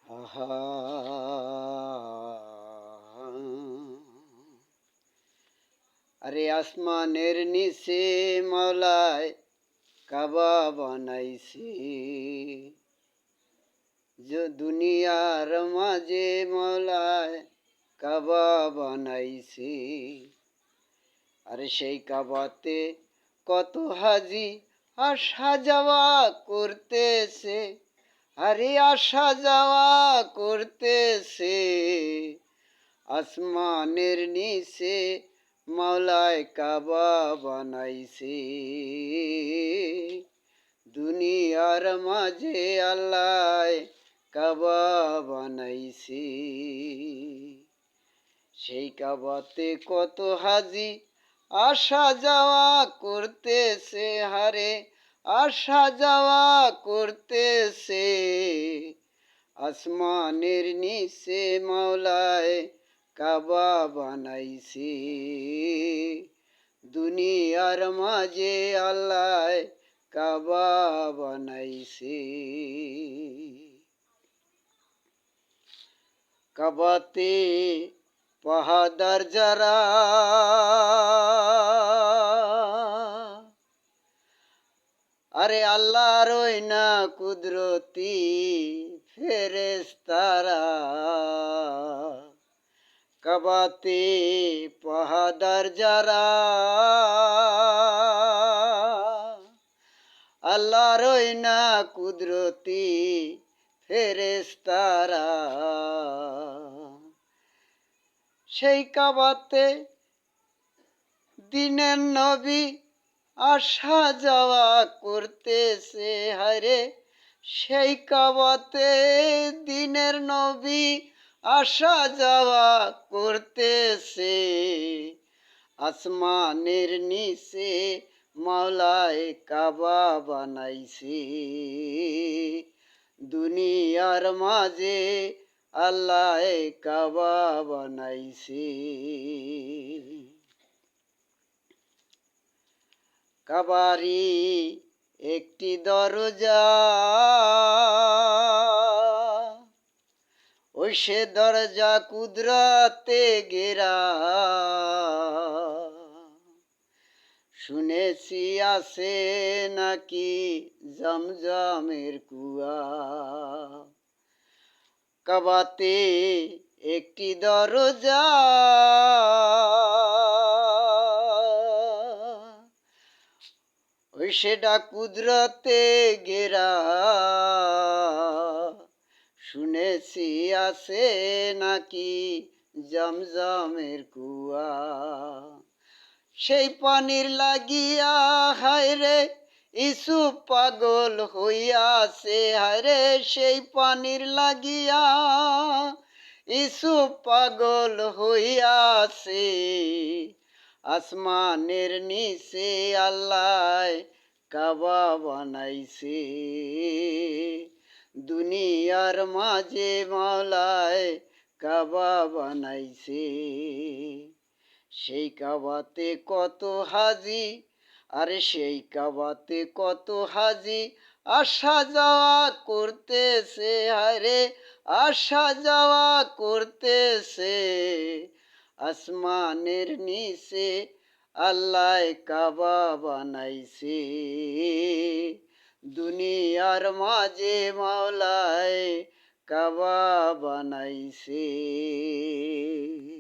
আহা, আরে আসমানের নিচে মাওলায় কাবা বানাইছি, দুনিয়ার মাঝে মাওলায় কাবা বানাইছি। আরে সেই কাবাতে কত হাজি আসা যাওয়া করতেছে, আরে আসা যাওয়া করতেছে। আসমানের নিচে মাওলায় কাবা বানাইছে, দুনিয়ার মাঝে আল্লাহ কাবা বানাইছে। সেই কাবাতে কত হাজি আসা যাওয়া করতেছে, হারে আসা যাওয়া করতেছে। আসমানের নিচে মাওলায় কাবা বানাইছি, দুনিয়ার মাঝে আল্লাহ কাবা বানাইছি। কাবাতে পাহাদার যারা, আরে আল্লাহর ওই না কুদরতি ফেরেশতারা। কাবাতে পাহাদার যারা, আল্লাহর ওই না কুদরতি ফেরেশতারা। সেই কাবাতে দিনের নবী আসা যাওয়া করতেছে, হায়রে সেই কাবাতে দিনের নবী আসা যাওয়া করতেছে। আসমানের নিচে মাওলায় কাবা বানাইছে, দুনিয়ার মাঝে আল্লাহ কাবা বানাইছে। কাবারি একটি দরজা, ওই সে দরজা কুদরতে ঘেরা। শুনেছি আছে নাকি জমজমের কুয়া। কাবাতে একটি দরজা, ওই সেটা কুদরতে ঘেরা। শুনেছি আছে নাকি জমজমের কুয়া। সেই পানির লাগিয়া হায়রে ইসুফ পাগল হইয়াছে, হায়রে সেই পানির লাগিয়া ইসুফ পাগল হইয়াছে। আসমানের নিচে আল্লাহ কাবা বানাইছে, দুনিয়ার মাঝে মাওলায় কাবা বানাইছে। সেই কাবাতে কত হাজি, আরে সেই কাবাতে কত হাজি আসা যাওয়া করতেছে, আরে আসা যাওয়া করতেছে। আসমানের নিচে আল্লাহ কাবা বানাইছে, দুনিয়ার মাঝে মাওলায় কাবা বানাইছে।